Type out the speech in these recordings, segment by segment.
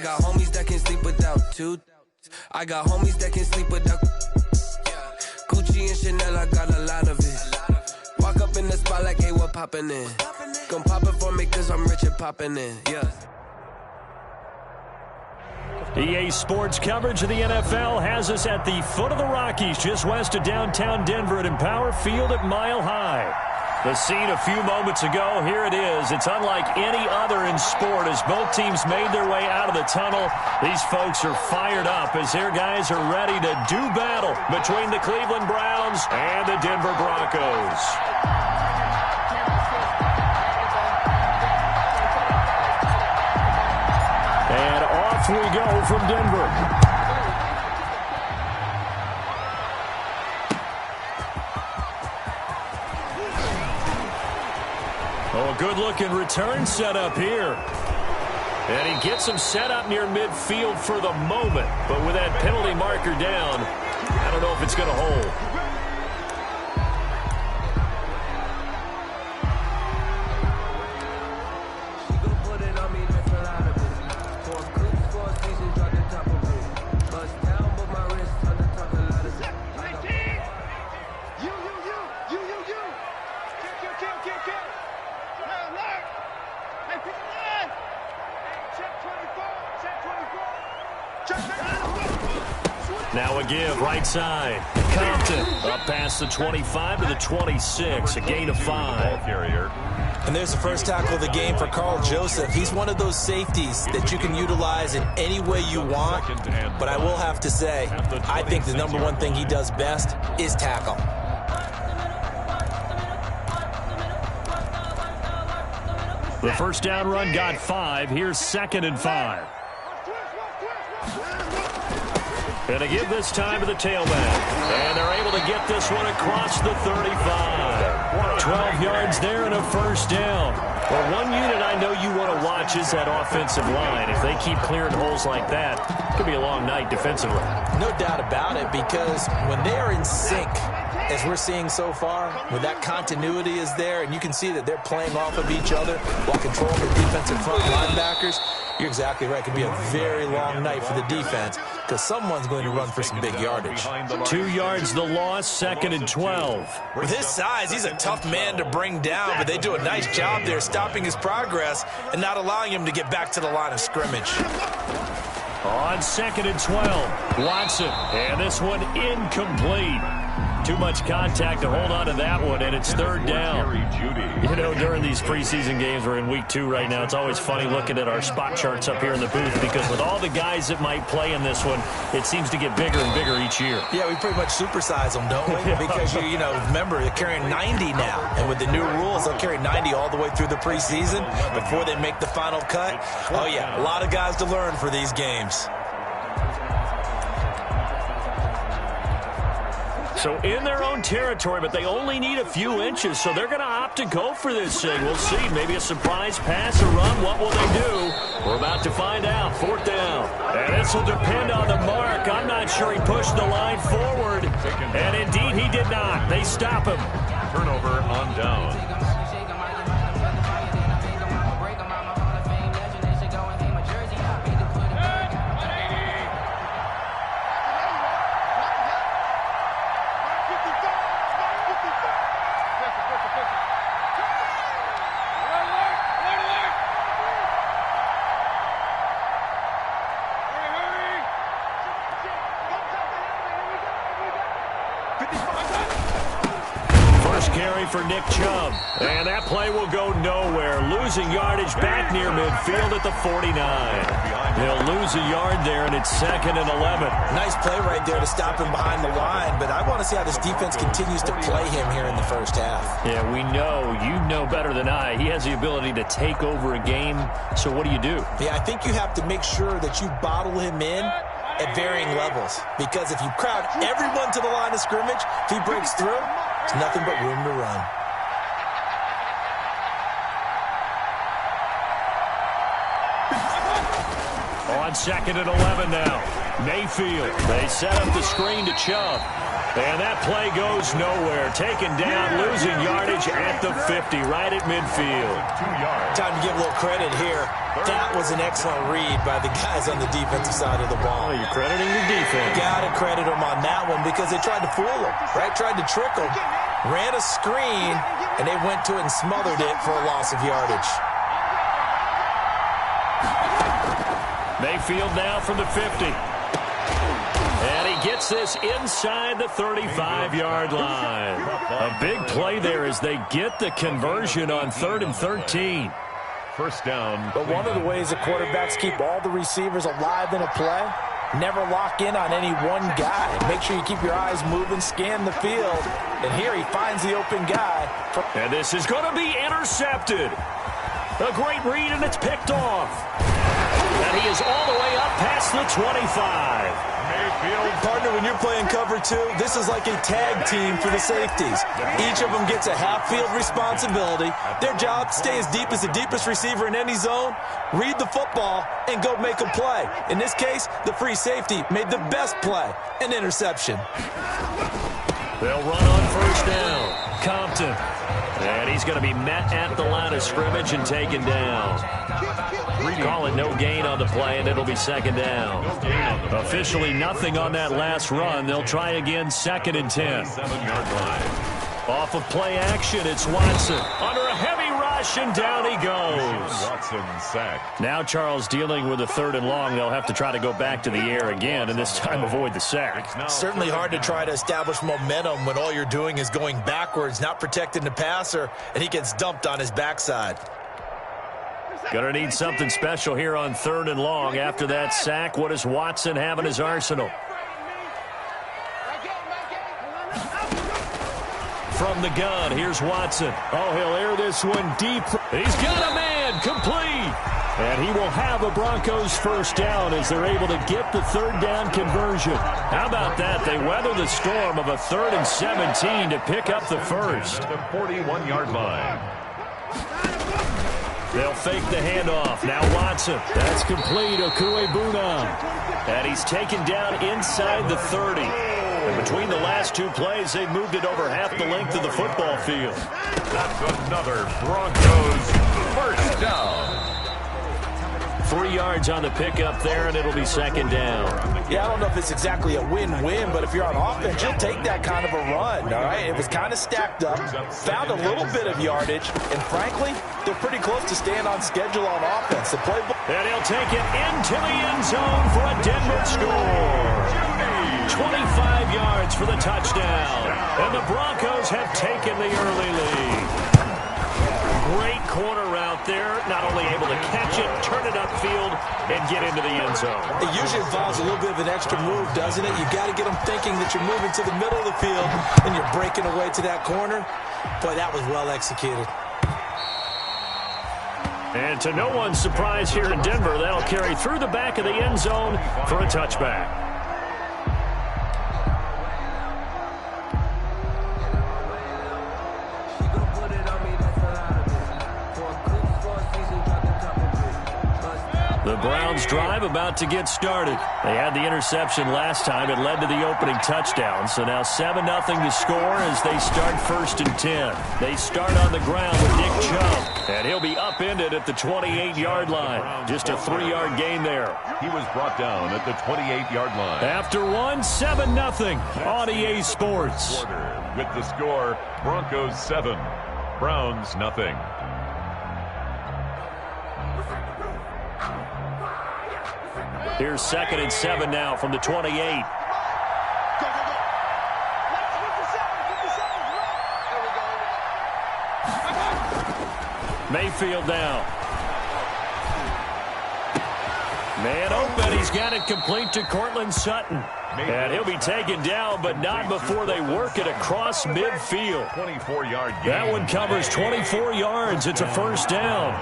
got homies that can sleep without two. I got homies that can sleep without Gucci and Chanel, I got a lot of it. Walk up in the spot like, hey, what poppin' in? Gon' pop it for me cause I'm rich and poppin' in, yeah. EA Sports coverage of the NFL has us at the foot of the Rockies, just west of downtown Denver at Empower Field at Mile High. The scene a few moments ago, here it is. It's unlike any other in sport as both teams made their way out of the tunnel. These folks are fired up as their guys are ready to do battle between the Cleveland Browns and the Denver Broncos. And off we go from Denver. Oh, a good-looking return set up here. And he gets him set up near midfield for the moment. But with that penalty marker down, I don't know if it's going to hold. Now a give, right side. Compton up past the 25 to the 26, a gain of 5. And there's the first tackle of the game for Carl Joseph. He's one of those safeties that you can utilize in any way you want. But I will have to say, I think the number one thing he does best is tackle. The first down run got 5. Here's 2nd and 5. And a give this time to the tailback. And they're able to get this one across the 35. 12 yards there and a first down. Well, one unit I know you want to watch is that offensive line. If they keep clearing holes like that, it could be a long night defensively. No doubt about it, because when they are in sync, as we're seeing so far, when that continuity is there, and you can see that they're playing off of each other while controlling the defensive front linebackers, you're exactly right. It could be a very long night for the defense because someone's going to run for some big yardage. 2 yards the loss, 2nd and 12. With his size, he's a tough man to bring down, but they do a nice job there stopping his progress and not allowing him to get back to the line of scrimmage. On 2nd and 12, Watson, and this one incomplete. Too much contact to hold on to that one, and it's 3rd down. You know, during these preseason games, we're in week 2 right now, it's always funny looking at our spot charts up here in the booth because with all the guys that might play in this one, it seems to get bigger and bigger each year. Yeah, we pretty much supersize them, don't we? Because, you know, remember, they're carrying 90 now, and with the new rules, they'll carry 90 all the way through the preseason before they make the final cut. Oh, yeah, a lot of guys to learn for these games. So in their own territory, but they only need a few inches, so they're going to opt to go for this thing. We'll see. Maybe a surprise pass, a run. What will they do? We're about to find out. 4th down. And this will depend on the mark. I'm not sure he pushed the line forward. And indeed, he did not. They stop him. Turnover on down. For Nick Chubb. And that play will go nowhere. Losing yardage back near midfield at the 49. They'll lose a yard there, and it's 2nd and 11. Nice play right there to stop him behind the line, but I want to see how this defense continues to play him here in the first half. Yeah, we know. You know better than I. He has the ability to take over a game, so what do you do? Yeah, I think you have to make sure that you bottle him in at varying levels, because if you crowd everyone to the line of scrimmage, if he breaks through, it's nothing but room to run. On 2nd and 11 now. Mayfield. They set up the screen to Chubb. And that play goes nowhere. Taken down, losing yardage at the 50, right at midfield. 2 yards. Time to give a little credit here. That was an excellent read by the guys on the defensive side of the ball. Well, you're crediting the defense. Got to credit them on that one because they tried to fool them, right? Tried to trick them. Ran a screen, and they went to it and smothered it for a loss of yardage. Mayfield now from the 50. And he gets this inside the 35-yard line. A big play there as they get the conversion on 3rd and 13. First down. But one of the ways the quarterbacks keep all the receivers alive in a play, never lock in on any one guy. Make sure you keep your eyes moving, scan the field. And here he finds the open guy. And this is going to be intercepted. A great read, and it's picked off. And he is all the way up past the 25. Mayfield. Partner, when you're playing cover 2, this is like a tag team for the safeties. Each of them gets a half-field responsibility. Their job, stay as deep as the deepest receiver in any zone, read the football, and go make a play. In this case, the free safety made the best play, an interception. They'll run on first down. Compton. And he's going to be met at the line of scrimmage and taken down. Call it no gain on the play, and it'll be 2nd down. Officially nothing on that last run. They'll try again, 2nd and 10. 7-yard line. Off of play action, it's Watson. Under a heavy rush, and down he goes. Watson sacked. Now Charles dealing with a 3rd and long. They'll have to try to go back to the air again, and this time avoid the sack. Certainly hard to try to establish momentum when all you're doing is going backwards, not protecting the passer, and he gets dumped on his backside. Gonna need something special here on 3rd and long. After that sack, what does Watson have in his arsenal? From the gun, here's Watson. Oh, he'll air this one deep. He's got a man, complete. And he will have a Broncos first down as they're able to get the 3rd down conversion. How about that? They weather the storm of a 3rd and 17 to pick up the first. The 41-yard line. They'll fake the handoff. Now Watson. That's complete. Okuebuna. And he's taken down inside the 30. And between the last 2 plays, they've moved it over half the length of the football field. That's another Broncos first down. 3 yards on the pickup there, and it'll be 2nd down. Yeah, I don't know if it's exactly a win-win, but if you're on offense, you'll take that kind of a run, all right? It was kind of stacked up, found a little bit of yardage, and frankly, they're pretty close to staying on schedule on offense. The playbook. And he'll take it into the end zone for a Denver score. 25 yards for the touchdown. And the Broncos have taken the early lead. Great corner route there. Not only able to catch it, turn it upfield, and get into the end zone. It usually involves a little bit of an extra move, doesn't it? You've got to get them thinking that you're moving to the middle of the field and you're breaking away to that corner. Boy, that was well executed. And to no one's surprise here in Denver, that'll carry through the back of the end zone for a touchback. The Browns drive about to get started. They had the interception last time. It led to the opening touchdown. So now 7-0 to score as they start 1st and 10. They start on the ground with Nick Chubb. And he'll be upended at the 28-yard line. Just a 3-yard gain there. He was brought down at the 28-yard line. After 7-0 on EA Sports. With the score, Broncos 7, Browns nothing. Here's 2nd and 7 now from the 28. Mayfield now. Man open. He's got it complete to Cortland Sutton. And he'll be taken down, but not before they work it across midfield. 24-yard gain. That one covers 24 yards. It's a first down.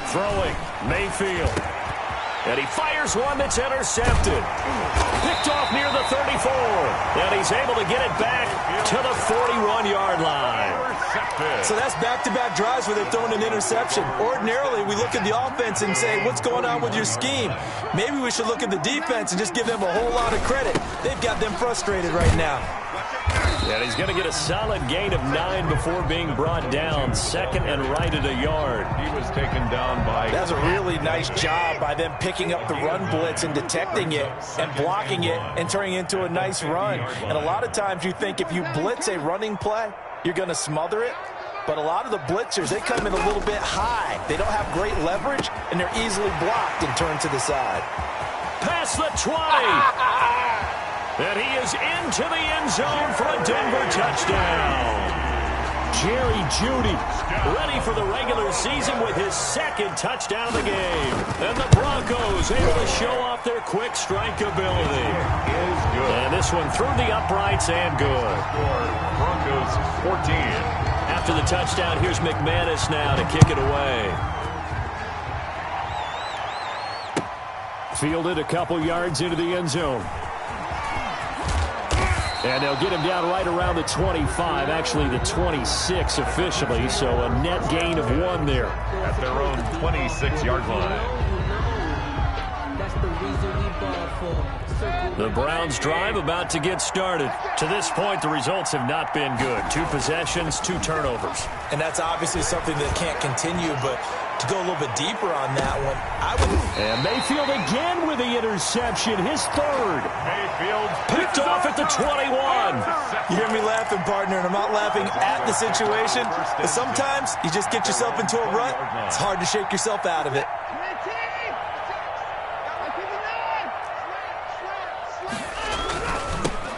Throwing, Mayfield. And he fires one that's intercepted. Picked off near the 34. And he's able to get it back to the 41-yard line. So that's back-to-back drives where they've thrown an interception. Ordinarily, we look at the offense and say, what's going on with your scheme? Maybe we should look at the defense and just give them a whole lot of credit. They've got them frustrated right now. And he's going to get a solid gain of 9 before being brought down. Second and right at a yard. He was taken down by... That's a really nice job by them picking up the run blitz and detecting it and blocking it and turning it into a nice run. And a lot of times you think if you blitz a running play, you're going to smother it. But a lot of the blitzers, they come in a little bit high. They don't have great leverage, and they're easily blocked and turned to the side. Past the 20. And he is into the end zone for a Denver touchdown. Jerry Jeudy ready for the regular season with his second touchdown of the game. And the Broncos able to show off their quick strike ability. And this one through the uprights and good. Broncos 14. After the touchdown, here's McManus now to kick it away. Fielded a couple yards into the end zone. And they'll get him down right around the 25, actually the 26 officially, so a net gain of 1 there. At their own 26-yard line. The Browns drive about to get started. To this point, the results have not been good. 2 possessions, 2 turnovers. And that's obviously something that can't continue, but to go a little bit deeper on that one, I would... And Mayfield again with the interception, his third. Mayfield Picked off at the 21. You hear me laughing, partner, and I'm not laughing at the situation, but sometimes you just get yourself into a rut. It's hard to shake yourself out of it.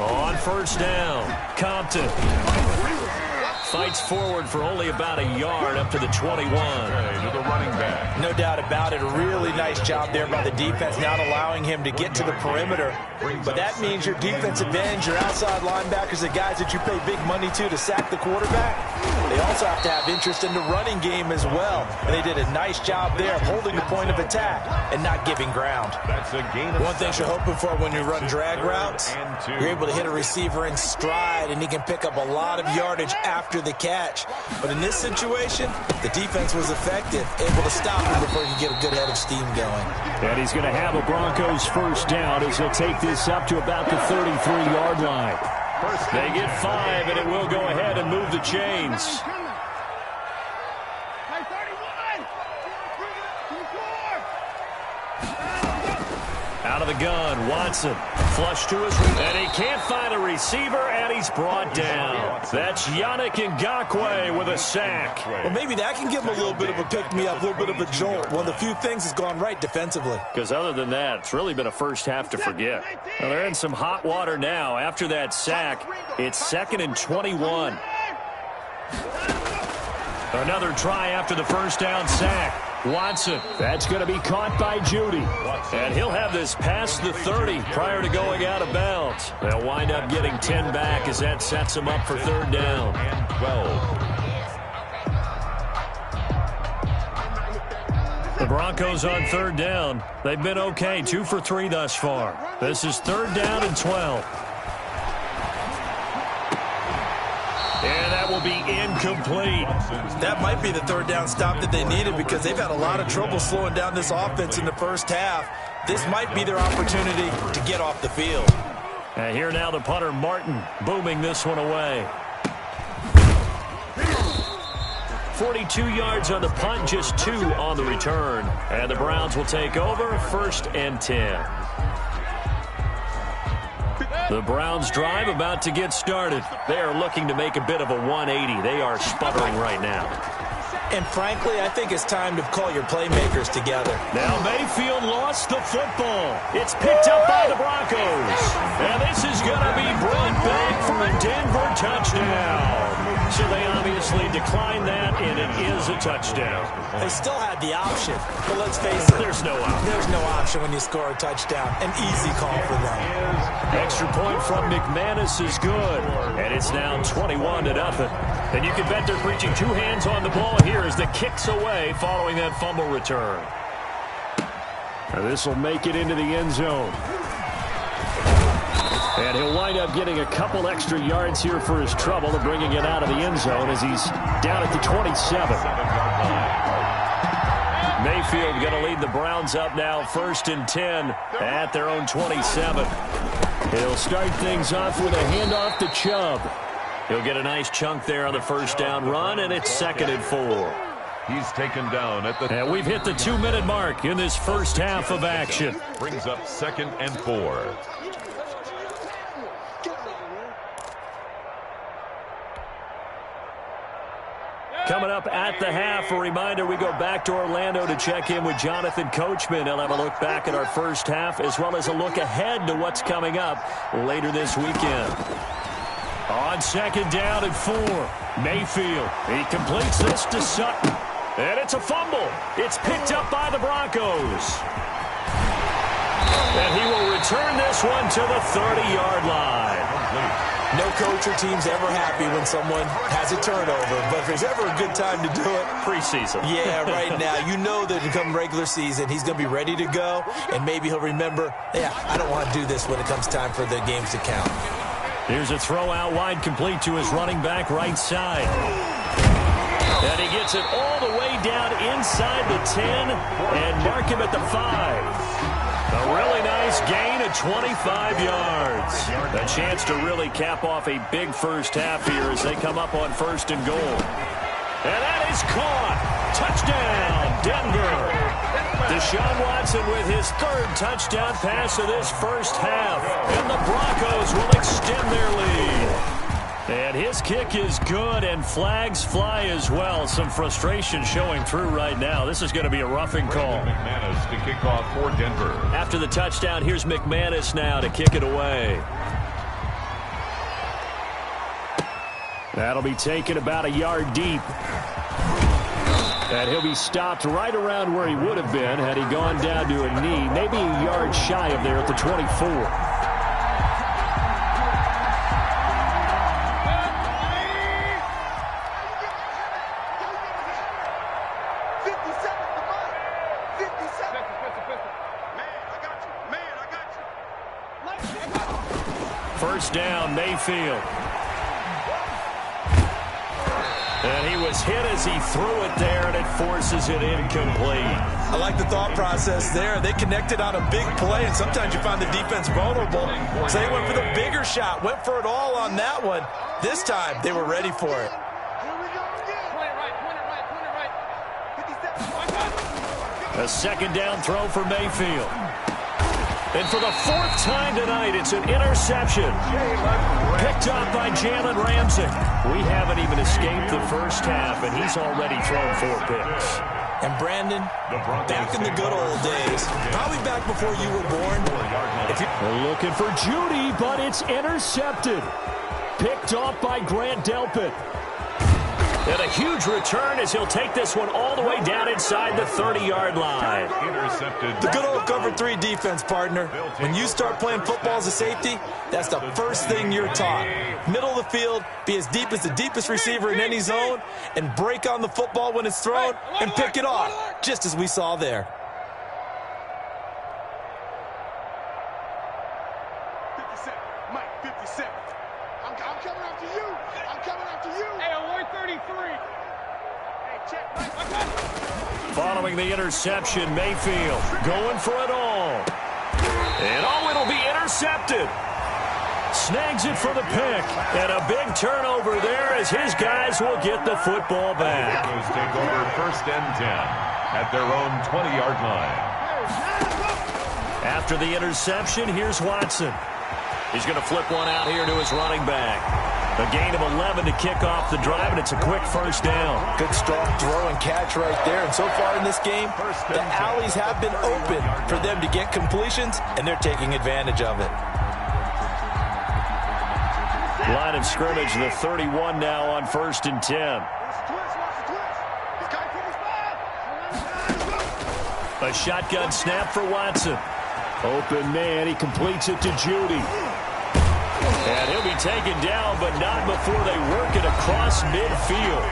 On first down, Compton fights forward for only about a yard up to the 21. to the running back. No doubt about it. A really nice job there by the defense, not allowing him to get to the perimeter. But that means your defensive ends, your outside linebackers, the guys that you pay big money to sack the quarterback, they also have to have interest in the running game as well. And they did a nice job there of holding the point of attack and not giving ground. That's a gain of One thing you're hoping for when you run drag routes, you're able to hit a receiver in stride, and he can pick up a lot of yardage after the catch. But in this situation, the defense was effective, able to stop him before he could get a good head of steam going. And he's going to have a Broncos first down as he'll take this up to about the 33-yard line. They get 5, and it will go ahead and move the chains. Out of the gun, Watson. Flush to his right. And he can't find a receiver, and he's brought down. That's Yannick Ngakoue with a sack. Well, maybe that can give him a little bit of a pick-me-up, a little bit of a jolt. One of the few things that's gone right defensively. Because other than that, it's really been a first half to forget. Well, they're in some hot water now. After that sack, it's 2nd and 21. Another try after the first down sack. Watson, that's going to be caught by Jeudy. And he'll have this past the 30 prior to going out of bounds. They'll wind up getting 10 back as that sets them up for 3rd down. and 12. The Broncos on 3rd down. They've been okay, 2 for 3 thus far. This is 3rd down and 12. And that will be incomplete. That might be the 3rd down stop that they needed because they've had a lot of trouble slowing down this offense in the first half. This might be their opportunity to get off the field. And here now the punter, Martin, booming this one away. 42 yards on the punt, just 2 on the return. And the Browns will take over, 1st and 10. The Browns drive about to get started. They are looking to make a bit of a 180. They are sputtering right now. And frankly, I think it's time to call your playmakers together. Now Mayfield lost the football. It's picked up by the Broncos. And this is going to be brought back for a Denver touchdown. So they obviously declined that, and it is a touchdown. They still had the option, but let's face it. There's no option. There's no option when you score a touchdown. An easy call for them. Extra point from McManus is good, and it's now 21-0. And you can bet they're preaching 2 hands on the ball here as the kick's away following that fumble return. And this will make it into the end zone. And he'll wind up getting a couple extra yards here for his trouble and bringing it out of the end zone as he's down at the 27. Mayfield going to lead the Browns up now, 1st and 10 at their own 27. He'll start things off with a handoff to Chubb. He'll get a nice chunk there on the first down run, and it's 2nd and 4. He's taken down at the... And we've hit the 2-minute mark in this first half of action. Brings up 2nd and 4. Coming up at the half, a reminder, we go back to Orlando to check in with Jonathan Coachman. He'll have a look back at our first half as well as a look ahead to what's coming up later this weekend. On 2nd down and 4, Mayfield. He completes this to Sutton. And it's a fumble. It's picked up by the Broncos. And he will return this one to the 30-yard line. No coach or team's ever happy when someone has a turnover, but if there's ever a good time to do it, preseason. Yeah, right now. You know that come regular season, he's going to be ready to go, and maybe he'll remember, yeah, I don't want to do this when it comes time for the games to count. Here's a throw out wide, complete to his running back right side. And he gets it all the way down inside the 10 and mark him at the 5. A really nice gain of 25 yards. A chance to really cap off a big first half here as they come up on 1st and goal. And that is caught. Touchdown, Denver. Deshaun Watson with his 3rd touchdown pass of this first half. And the Broncos will extend their lead. And his kick is good, and flags fly as well. Some frustration showing through right now. This is going to be a roughing call. McManus to kick off for Denver. After the touchdown, here's McManus now to kick it away. That'll be taken about a yard deep. And he'll be stopped right around where he would have been had he gone down to a knee, maybe a yard shy of there at the 24. First down, Mayfield. And he was hit as he threw it there, and it forces it incomplete. I like the thought process there. They connected on a big play, and sometimes you find the defense vulnerable. So they went for the bigger shot, went for it all on that one. This time, they were ready for it. A 2nd down throw for Mayfield. And for the 4th time tonight, it's an interception. Picked up by Jalen Ramsey. We haven't even escaped the first half, and he's already thrown 4 picks. And Brandon, back in the good old days, probably back before you were born. They're looking for Judy, but it's intercepted. Picked off by Grant Delpit. And a huge return as he'll take this one all the way down inside the 30-yard line. Intercepted. The good old cover 3 defense, partner. When you start playing football as a safety, that's the first thing you're taught. Middle of the field, be as deep as the deepest receiver in any zone, and break on the football when it's thrown and pick it off, just as we saw there. 57, Mike, 57. I'm coming after you. I'm coming after you. Hey, Lloyd 33. Hey, check. Following the interception, Mayfield going for it all. And it'll be intercepted. Snags it for the pick. And a big turnover there as his guys will get the football back. Broncos take over 1st and 10 at their own 20-yard line. After the interception, here's Watson. He's going to flip one out here to his running back. A gain of 11 to kick off the drive, and it's a quick first down. Good strong throw and catch right there. And so far in this game, the alleys have been open for them to get completions, and they're taking advantage of it. Line of scrimmage, the 31 now on 1st and 10. A shotgun snap for Watson. Open man, he completes it to Judy. And he'll be taken down, but not before they work it across midfield.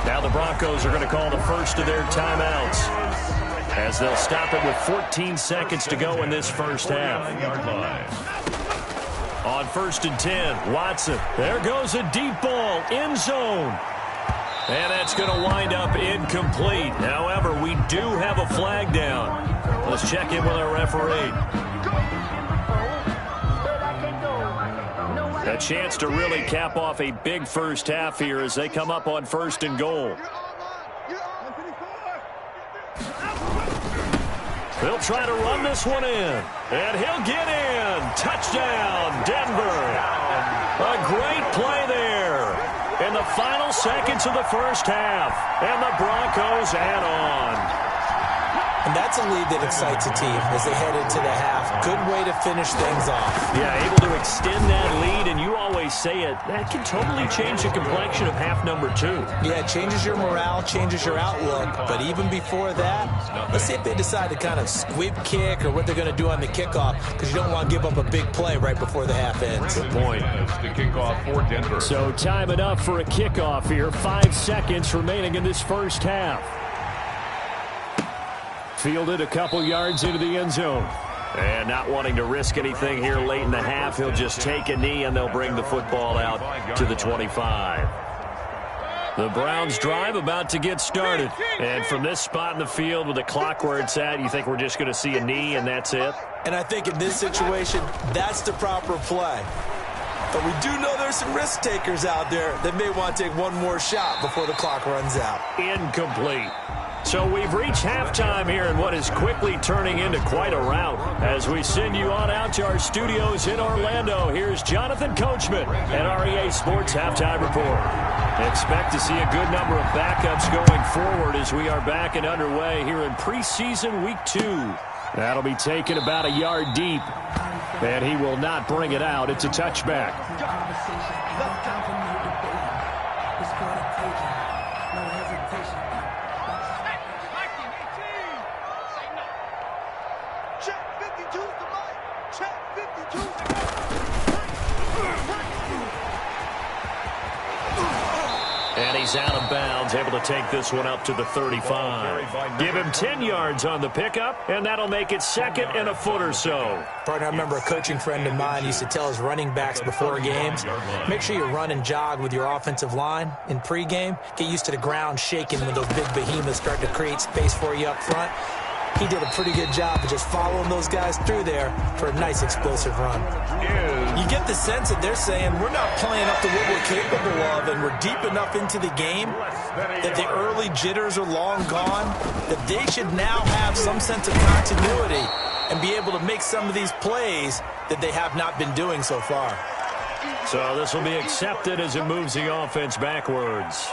Now the Broncos are going to call the first of their timeouts, as they'll stop it with 14 seconds to go in this first half. On 1st and 10, Watson. There goes a deep ball, end zone. And that's going to wind up incomplete. However, we do have a flag down. Let's check in with our referee. A chance to really cap off a big first half here as they come up on 1st and goal. They'll try to run this one in. And he'll get in. Touchdown, Denver. A great play there in the final seconds of the first half. And the Broncos add on. And that's a lead that excites a team as they head into the half. Good way to finish things off. Yeah, able to extend that lead, and you always say it, that can totally change the complexion of half number 2. Yeah, it changes your morale, changes your outlook. But even before that, let's see if they decide to kind of squib kick or what they're going to do on the kickoff, because you don't want to give up a big play right before the half ends. Good point. The kickoff for Denver. So time enough for a kickoff here. 5 seconds remaining in this first half. Fielded a couple yards into the end zone. And not wanting to risk anything here late in the half, he'll just take a knee and they'll bring the football out to the 25. The Browns drive about to get started. And from this spot in the field with the clock where it's at, you think we're just going to see a knee and that's it? And I think in this situation, that's the proper play. But we do know there's some risk takers out there that may want to take one more shot before the clock runs out. Incomplete. So we've reached halftime here in what is quickly turning into quite a rout. As we send you on out to our studios in Orlando, here's Jonathan Coachman at REA Sports Halftime Report. Expect to see a good number of backups going forward as we are back and underway here in preseason week 2. That'll be taken about a yard deep, and he will not bring it out. It's a touchback. And he's out of bounds, able to take this one up to the 35. Give him 10 yards on the pickup, and that'll make it 2nd and a foot or so. Partner, I remember a coaching friend of mine used to tell his running backs before games, make sure you run and jog with your offensive line in pregame. Get used to the ground shaking when those big behemoths start to create space for you up front. He did a pretty good job of just following those guys through there for a nice explosive run. You get the sense that they're saying we're not playing up to what we're capable of, and we're deep enough into the game that the early jitters are long gone, that they should now have some sense of continuity and be able to make some of these plays that they have not been doing so far. So this will be accepted as it moves the offense backwards.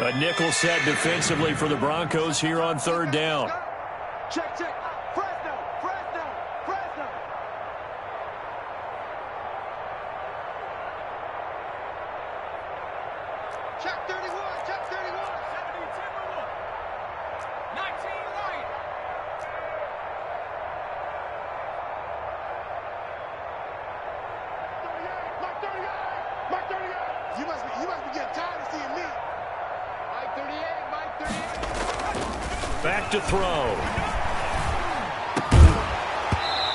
A nickel set defensively for the Broncos here on 3rd down. Check, check. Fresno. Check 31. 17-10 19 right. Mark 38. You must be getting tired of seeing me. Mike 38. Back to throw.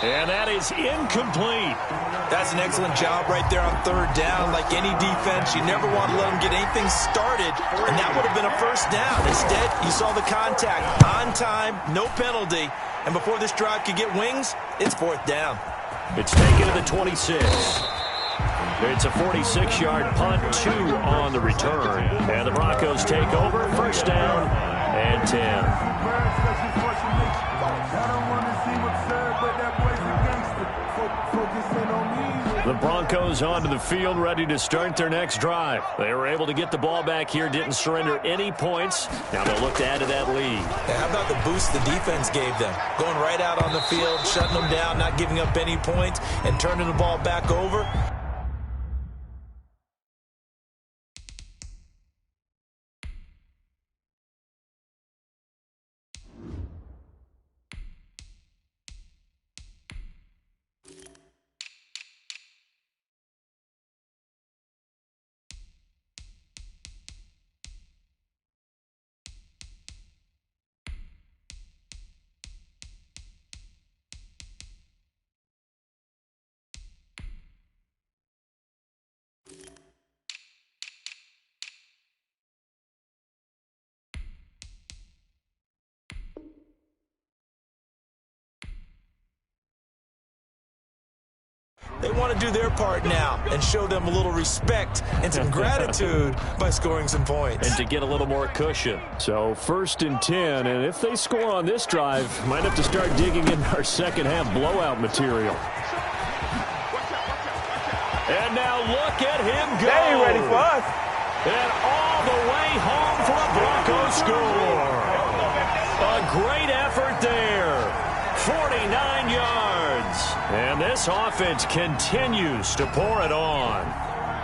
And that is incomplete. That's an excellent job right there on 3rd down. Like any defense, you never want to let them get anything started, and that would have been a 1st down. Instead, you saw the contact on time, no penalty, and before this drive could get wings, it's 4th down. It's taken to the 26. It's a 46-yard punt, 2 on the return. And the Broncos take over, 1st down and 10. The Broncos onto the field, ready to start their next drive. They were able to get the ball back here, didn't surrender any points. Now they'll look to add to that lead. Yeah, how about the boost the defense gave them? Going right out on the field, shutting them down, not giving up any points, and turning the ball back over. They want to do their part now and show them a little respect and some gratitude by scoring some points. And to get a little more cushion. So 1st and 10, and if they score on this drive, might have to start digging in our second half blowout material. And now look at him go. They ain't ready for us. And all the way home for a Broncos score. A great effort there. 49 yards. And this offense continues to pour it on.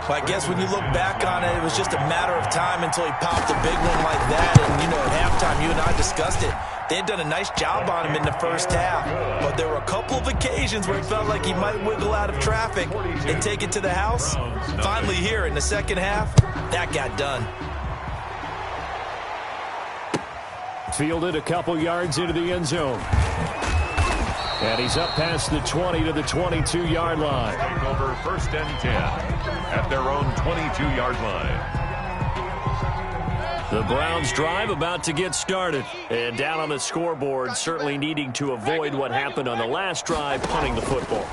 Well, I guess when you look back on it, it was just a matter of time until he popped a big one like that. And, you know, at halftime, you and I discussed it. They had done a nice job on him in the first half. But there were a couple of occasions where it felt like he might wiggle out of traffic and take it to the house. Finally here in the second half, that got done. Fielded a couple yards into the end zone. And he's up past the 20 to the 22-yard line. Take over 1st and 10 at their own 22-yard line. The Browns drive about to get started. And down on the scoreboard, certainly needing to avoid what happened on the last drive, punting the football.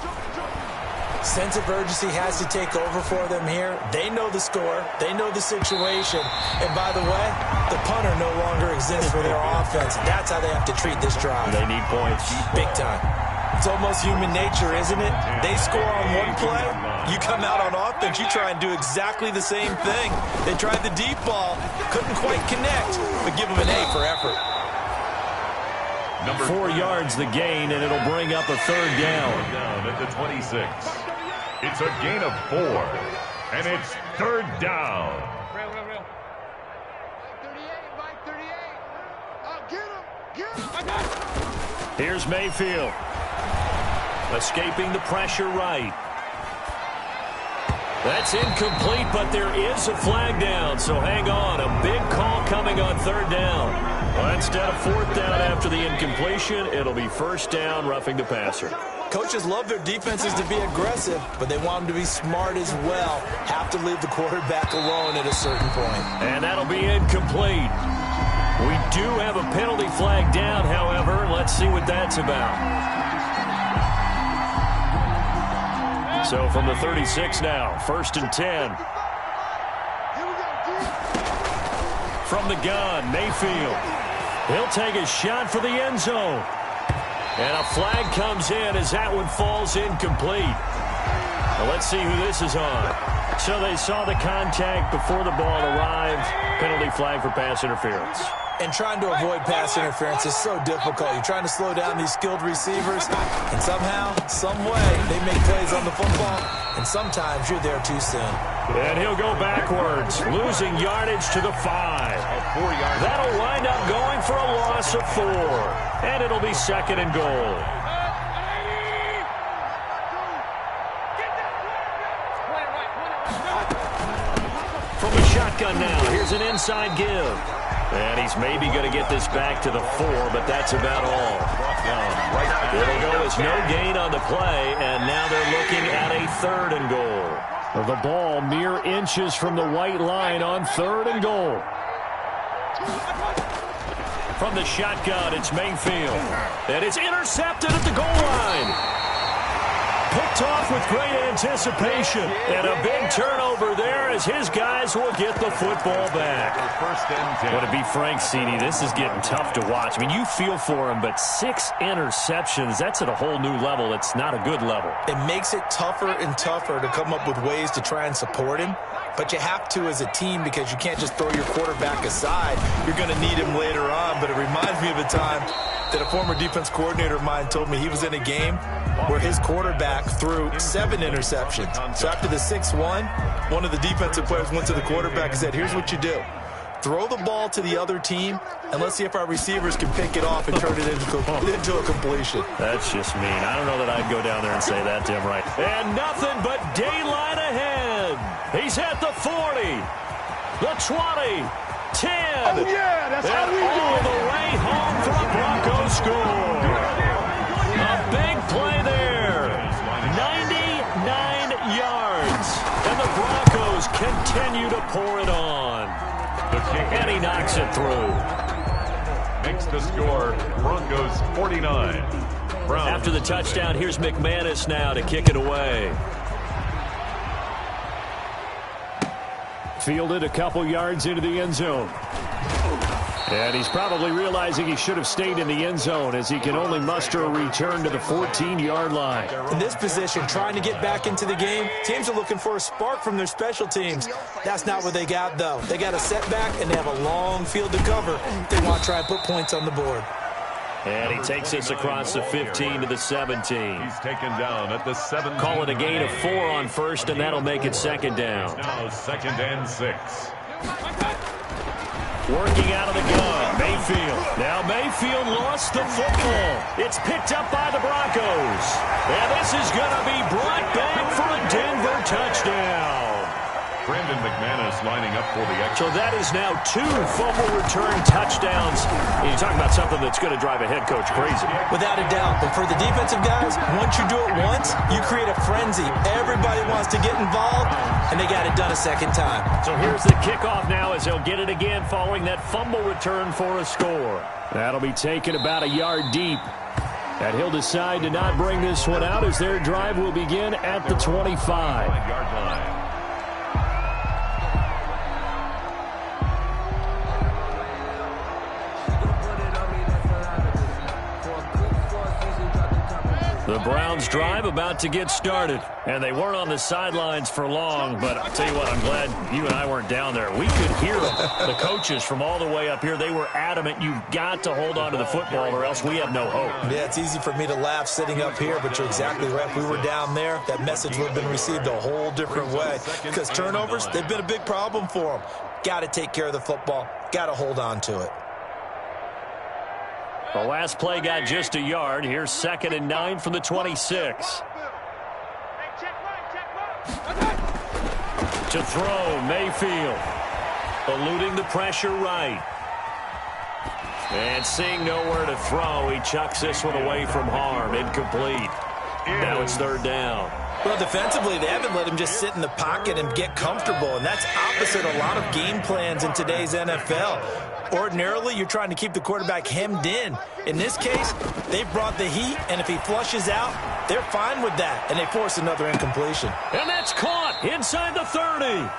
Sense of urgency has to take over for them here. They know the score. They know the situation. And by the way, the punter no longer exists for their offense. That's how they have to treat this drive. They need points. Big time. It's almost human nature, isn't it? They score on one play. You come out on offense, you try and do exactly the same thing. They tried the deep ball. Couldn't quite connect, but give them an A for effort. 4 yards the gain, and it'll bring up a 3rd down. Down at the 26. It's a gain of 4, and it's 3rd down. Real. Mike 38. Get him. Here's Mayfield. Escaping the pressure right. That's incomplete, but there is a flag down, so hang on. A big call coming on 3rd down. Well, instead of 4th down after the incompletion, it'll be 1st down, roughing the passer. Coaches love their defenses to be aggressive, but they want them to be smart as well. Have to leave the quarterback alone at a certain point. And that'll be incomplete. We do have a penalty flag down, however. Let's see what that's about. So from the 36 now, 1st and 10. From the gun, Mayfield. He'll take a shot for the end zone. And a flag comes in as that one falls incomplete. Now let's see who this is on. So they saw the contact before the ball arrived. Penalty flag for pass interference. And trying to avoid pass interference is so difficult. You're trying to slow down these skilled receivers, and somehow, some way, they make plays on the football, and sometimes you're there too soon. And he'll go backwards, losing yardage to the 5. That'll wind up going for a loss of 4. And it'll be 2nd and goal. From the shotgun now, here's an inside give. And he's maybe going to get this back to the 4, but that's about all. It'll go as no gain on the play, and now they're looking at a 3rd and goal. The ball mere inches from the white line on 3rd and goal. From the shotgun, it's Mayfield. And it's intercepted at the goal line. Picked off with great anticipation. And a big turnover there as his guys will get the football back. Well, to be frank, CD, this is getting tough to watch. I mean, you feel for him, but 6 interceptions, that's at a whole new level. It's not a good level. It makes it tougher and tougher to come up with ways to try and support him. But you have to as a team because you can't just throw your quarterback aside. You're going to need him later on. But it reminds me of a time that a former defense coordinator of mine told me he was in a game where his quarterback threw 7 interceptions. So after the 6-1, one of the defensive players went to the quarterback and said, here's what you do. Throw the ball to the other team, and let's see if our receivers can pick it off and turn it into a completion. That's just mean. I don't know that I'd go down there and say that to him, right? And nothing but daylight ahead. He's at the 40, the 20, 10. Oh, yeah, that's how we do it. All the way home for a Broncos score. A big play there. 99 yards. And the Broncos continue to pour it on. And he knocks it through. Makes the score Broncos 49. After the touchdown, here's McManus now to kick it away. Fielded a couple yards into the end zone. And he's probably realizing he should have stayed in the end zone as he can only muster a return to the 14-yard line. In this position, trying to get back into the game, teams are looking for a spark from their special teams. That's not what they got, though. They got a setback, and they have a long field to cover. They want to try and put points on the board. And he takes us across the 15 to the 17. He's taken down at the 17. Call it a gain of 4 on first, and that'll make it second down. Now 2nd and 6. Working out of the gun, Mayfield. Now Mayfield lost the football. It's picked up by the Broncos. And this is going to be brought back for a Denver touchdown. Brandon McManus lining up for the So extra. that is now 2 fumble return touchdowns. And you're talking about something that's going to drive a head coach crazy. Without a doubt. But for the defensive guys, once you do it once, you create a frenzy. Everybody wants to get involved, and they got it done a second time. So here's the kickoff now as they'll get it again following that fumble return for a score. That'll be taken about a yard deep. And he'll decide to not bring this one out as their drive will begin at the 25. 5-yard line. The Browns drive about to get started, and they weren't on the sidelines for long, but I'll tell you what, I'm glad you and I weren't down there. We could hear them, the coaches from all the way up here. They were adamant, you've got to hold on to the football or else we have no hope. Yeah, it's easy for me to laugh sitting up here, but you're exactly right. If we were down there, that message would have been received a whole different way because turnovers, they've been a big problem for them. Got to take care of the football. Got to hold on to it. The last play got just a yard. Here's 2nd and 9 from the 26. To throw, Mayfield. Eluding the pressure right. And seeing nowhere to throw, he chucks this one away from harm. Incomplete. Now it's 3rd down. Well, defensively, they haven't let him just sit in the pocket and get comfortable, and that's opposite a lot of game plans in today's NFL. Ordinarily, you're trying to keep the quarterback hemmed in. In this case, they've brought the heat, and if he flushes out, they're fine with that, and they force another incompletion. And that's caught inside the 30.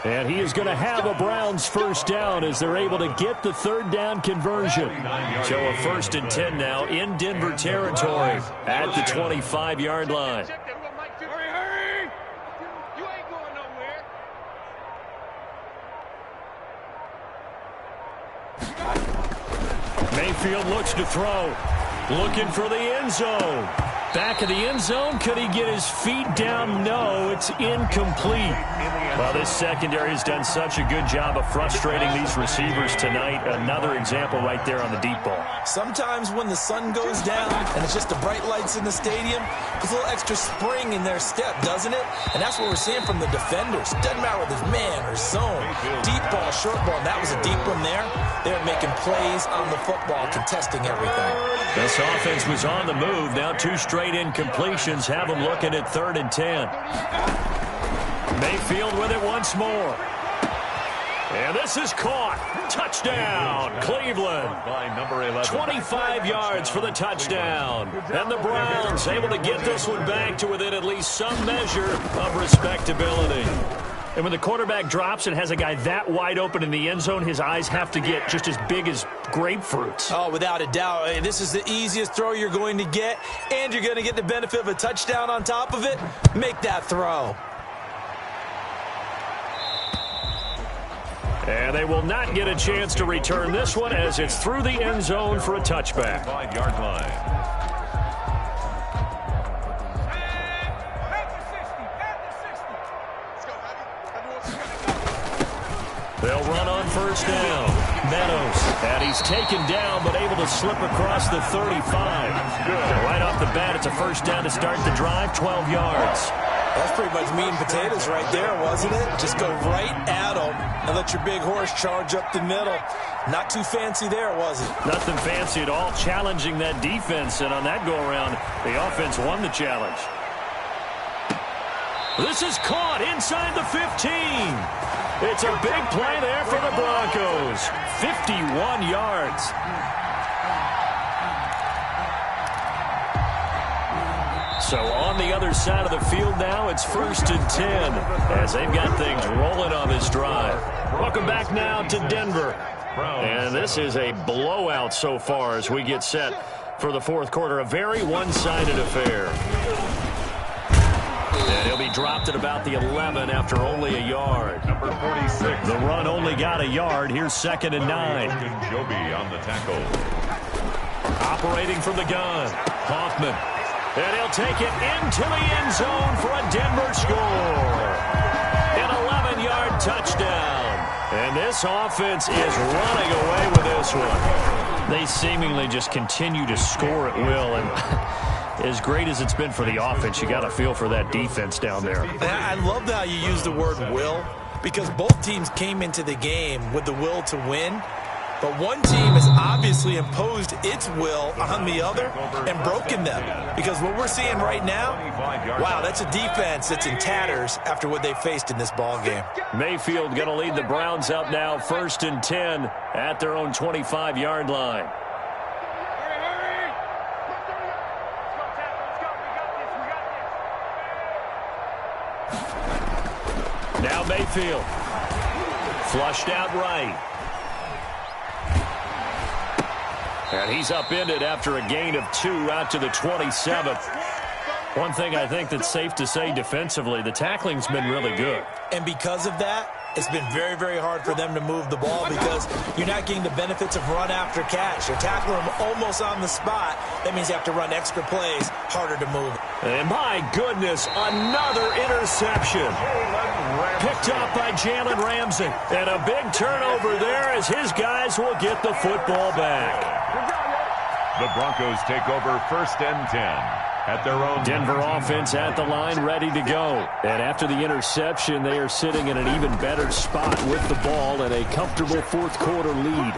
And he is going to have a Browns first down as they're able to get the 3rd down conversion. So a 1st and 10 now in Denver territory at the 25-yard line. Mayfield looks to throw. Looking for the end zone. Back of the end zone. Could he get his feet down? No, it's incomplete. Well, this secondary has done such a good job of frustrating these receivers tonight. Another example right there on the deep ball. Sometimes when the sun goes down and it's just the bright lights in the stadium, there's a little extra spring in their step, doesn't it? And that's what we're seeing from the defenders. Doesn't matter whether it's man or zone. Deep ball, short ball, and that was a deep one there. They're making plays on the football, contesting everything. This offense was on the move. Now 2 straight incompletions have them looking at 3rd and 10. Mayfield with it once more. And this is caught. Touchdown, Cleveland. By number 11. 25 yards for the touchdown. And the Browns able to get this one back to within at least some measure of respectability. And when the quarterback drops and has a guy that wide open in the end zone, his eyes have to get just as big as grapefruits. Oh, without a doubt. This is the easiest throw you're going to get, and you're going to get the benefit of a touchdown on top of it. Make that throw. And they will not get a chance to return this one as it's through the end zone for a touchback. 5-yard line. They'll run on first down. Meadows, and he's taken down but able to slip across the 35. Right off the bat, it's a first down to start the drive, 12 yards. That's pretty much meat and potatoes right there, wasn't it? Just go right at them and let your big horse charge up the middle. Not too fancy there, was it? Nothing fancy at all, challenging that defense, and on that go-around, the offense won the challenge. This is caught inside the 15. It's a big play there for the Broncos. 51 yards. So on the other side of the field now, it's 1st and 10 as they've got things rolling on this drive. Welcome back now to Denver. And this is a blowout so far as we get set for the fourth quarter. A very one-sided affair. And he'll be dropped at about the 11 after only a yard. Number 46. The run only got a yard. Here's 2nd and 9. Joby on the tackle. Operating from the gun, Hoffman. And he'll take it into the end zone for a Denver score. An 11-yard touchdown. And this offense is running away with this one. They seemingly just continue to score at will. And as great as it's been for the offense, you got to feel for that defense down there. I love how you use the word will, because both teams came into the game with the will to win. But one team has obviously imposed its will on the other and broken them. Because what we're seeing right now, wow, that's a defense that's in tatters after what they faced in this ball game. Mayfield going to lead the Browns up now, 1st and 10 at their own 25-yard line. Now Mayfield. Flushed out right. And he's upended after a gain of 2 out to the 27th. One thing I think that's safe to say defensively, the tackling's been really good. And because of that, it's been very, very hard for them to move the ball because you're not getting the benefits of run after catch. You're tackling them almost on the spot. That means you have to run extra plays, harder to move. And my goodness, another interception. Picked up by Jalen Ramsey. And a big turnover there as his guys will get the football back. The Broncos take over 1st and 10. At their own Denver offense at the line, ready to go. And after the interception, they are sitting in an even better spot with the ball and a comfortable fourth quarter lead.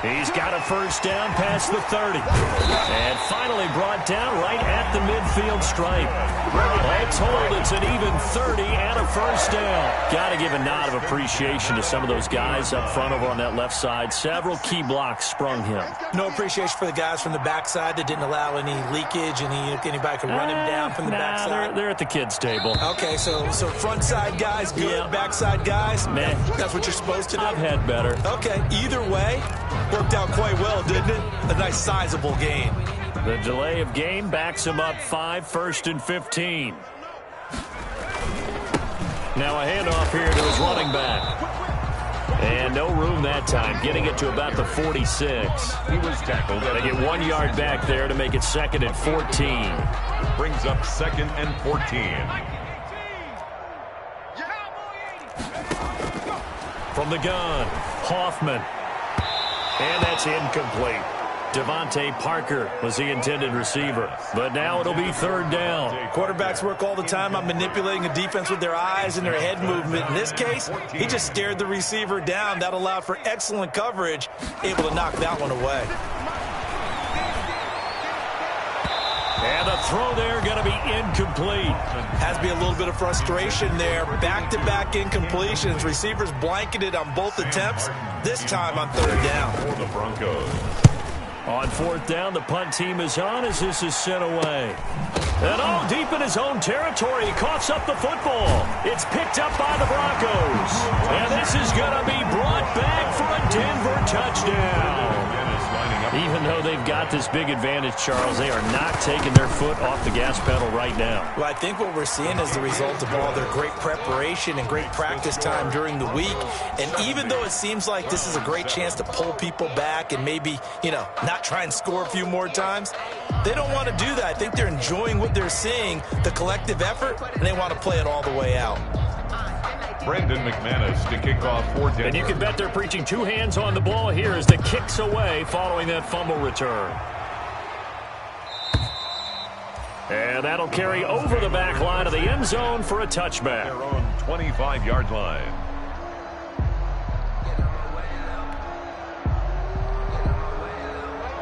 He's got a first down past the 30. And finally brought down right at the midfield stripe. All told, it's an even 30 and a first down. Got to give a nod of appreciation to some of those guys up front over on that left side. Several key blocks sprung him. No appreciation for the guys from the backside that didn't allow any leakage and anybody could run him down from the backside. They're at the kids' table. Okay, so front side guys good, backside guys, meh. That's what you're supposed to do? I've had better. Okay, either way, worked out quite well, didn't it? A nice sizable gain. The delay of game backs him up 5, 1st and 15. Now a handoff here to his running back. And no room that time, getting it to about the 46. He was tackled. They get 1 yard back there to make it 2nd and 14. Brings up 2nd and 14. From the gun, Hoffman. And that's incomplete. Devontae Parker was the intended receiver. But now it'll be 3rd down. Quarterbacks work all the time on manipulating a defense with their eyes and their head movement. In this case, he just stared the receiver down. That allowed for excellent coverage, able to knock that one away. And the throw there going to be incomplete. Has to be a little bit of frustration there. Back-to-back incompletions. Receivers blanketed on both attempts, this time on 3rd down. For the Broncos. On 4th down, the punt team is on as this is sent away. And deep in his own territory, he coughs up the football. It's picked up by the Broncos. And this is going to be brought back for a Denver touchdown. Even though they've got this big advantage, Charles, they are not taking their foot off the gas pedal right now. Well, I think what we're seeing is the result of all their great preparation and great practice time during the week. And even though it seems like this is a great chance to pull people back and maybe, not try and score a few more times, they don't want to do that. I think they're enjoying what they're seeing, the collective effort, and they want to play it all the way out. Brandon McManus to kick off for Denver. And you can bet they're preaching 2 hands on the ball here as the kick's away following that fumble return. And that'll carry over the back line of the end zone for a touchback. Their own 25-yard line.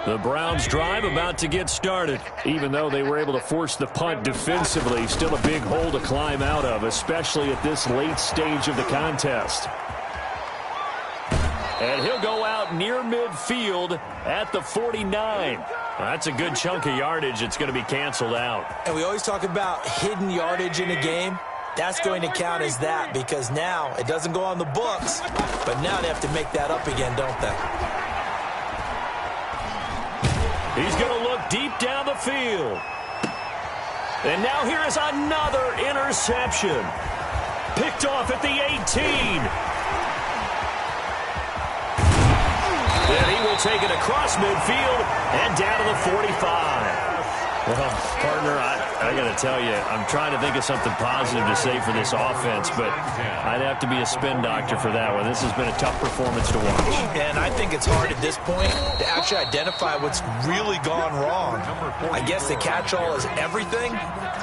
The Browns drive about to get started. Even though they were able to force the punt defensively, still a big hole to climb out of, especially at this late stage of the contest. And he'll go out near midfield at the 49. That's a good chunk of yardage. It's going to be canceled out. And we always talk about hidden yardage in a game. That's going to count as that because now it doesn't go on the books, but now they have to make that up again, don't they? He's going to look deep down the field. And now here is another interception. Picked off at the 18. And he will take it across midfield and down to the 45. Well, partner, I got to tell you, I'm trying to think of something positive to say for this offense, but I'd have to be a spin doctor for that one. This has been a tough performance to watch. And I think it's hard at this point to actually identify what's really gone wrong. I guess the catch-all is everything.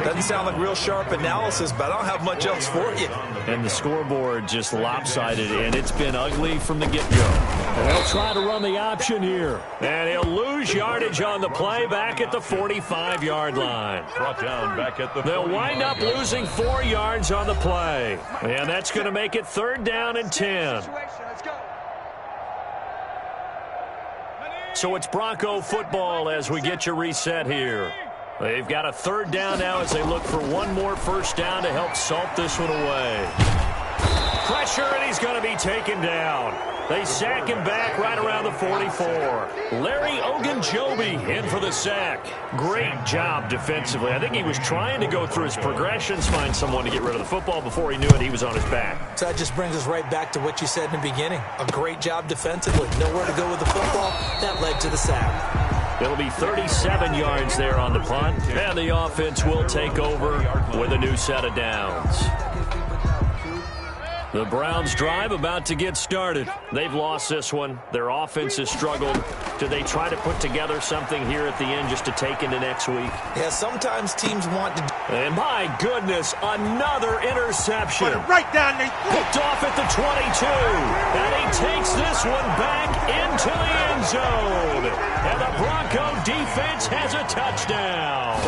Doesn't sound like real sharp analysis, but I don't have much else for you. And the scoreboard just lopsided, and it's been ugly from the get-go. And they'll try to run the option here. And he'll lose yardage on the play back at the 45-yard line. Brought down back at the They'll wind up losing 4 yards on the play. And that's going to make it 3rd down and 10. So it's Bronco football as we get you reset here. They've got a 3rd down now as they look for one more first down to help salt this one away. Pressure, and he's going to be taken down. They sack him back right around the 44. Larry Ogunjobi in for the sack. Great job defensively. I think he was trying to go through his progressions, find someone to get rid of the football. Before he knew it, he was on his back. So that just brings us right back to what you said in the beginning. A great job defensively. Nowhere to go with the football. That led to the sack. It'll be 37 yards there on the punt, and the offense will take over with a new set of downs. The Browns drive about to get started. They've lost this one. Their offense has struggled. Do they try to put together something here at the end just to take into next week? Yeah, sometimes teams want to. And my goodness, another interception. Put it right down there. Picked off at the 22. And he takes this one back into the end zone. And the Bronco defense has a touchdown.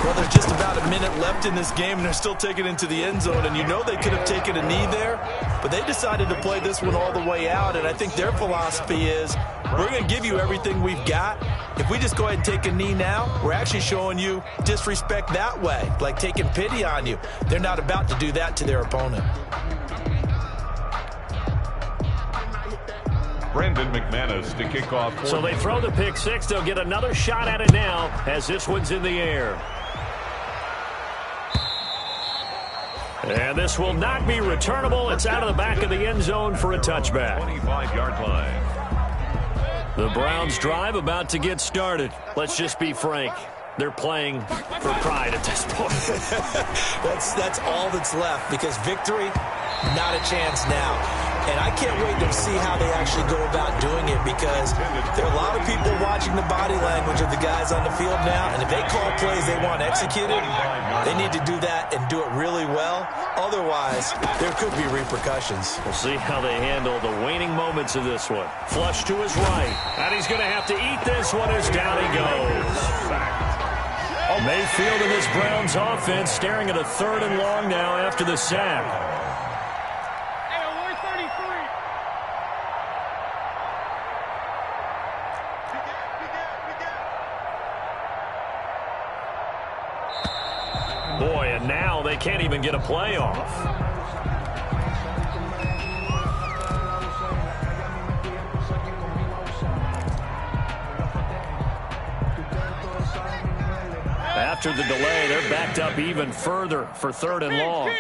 Well, there's just about a minute left in this game, and they're still taking it into the end zone. And you know they could have taken a knee there, but they decided to play this one all the way out. And I think their philosophy is, we're going to give you everything we've got. If we just go ahead and take a knee now, we're actually showing you disrespect that way, like taking pity on you. They're not about to do that to their opponent. Brandon McManus to kick off. So they throw the pick six. They'll get another shot at it now as this one's in the air. And this will not be returnable. It's out of the back of the end zone for a touchback. 25-yard line. The Browns drive about to get started. Let's just be frank. They're playing for pride at this point. That's all that's left, because victory, not a chance now. And I can't wait to see how they actually go about doing it, because there are a lot of people watching the body language of the guys on the field now, and if they call plays they want executed, they need to do that and do it really well. Otherwise, there could be repercussions. We'll see how they handle the waning moments of this one. Flush to his right, and he's going to have to eat this one as down he goes. Mayfield and this Browns offense staring at a 3rd and long now after the sack. Boy, and now they can't even get a play off. After the delay, they're backed up even further for 3rd and long.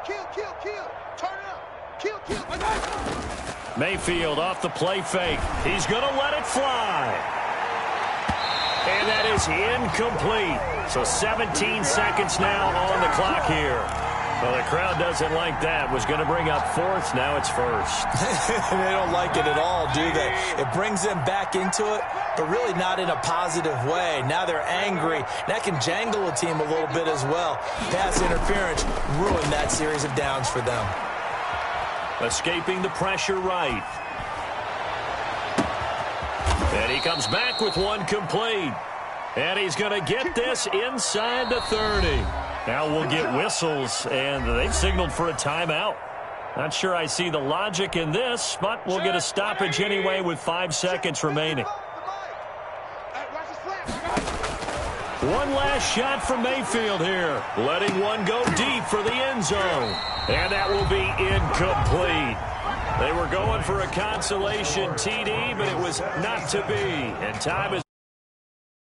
Kill. Turn it up. Kill. Mayfield off the play fake. He's going to let it fly. And that is incomplete. So 17 seconds now on the clock here. Well, the crowd doesn't like that. Was going to bring up 4th. Now it's 1st. They don't like it at all, do they? It brings them back into it, but really not in a positive way. Now they're angry. That can jangle a team a little bit as well. Pass interference ruined that series of downs for them. Escaping the pressure right. And he comes back with one complete. And he's going to get this inside the 30. Now we'll get whistles, and they've signaled for a timeout. Not sure I see the logic in this, but we'll get a stoppage anyway with 5 seconds remaining. One last shot from Mayfield here, letting one go deep for the end zone. And that will be incomplete. They were going for a consolation TD, but it was not to be. And time is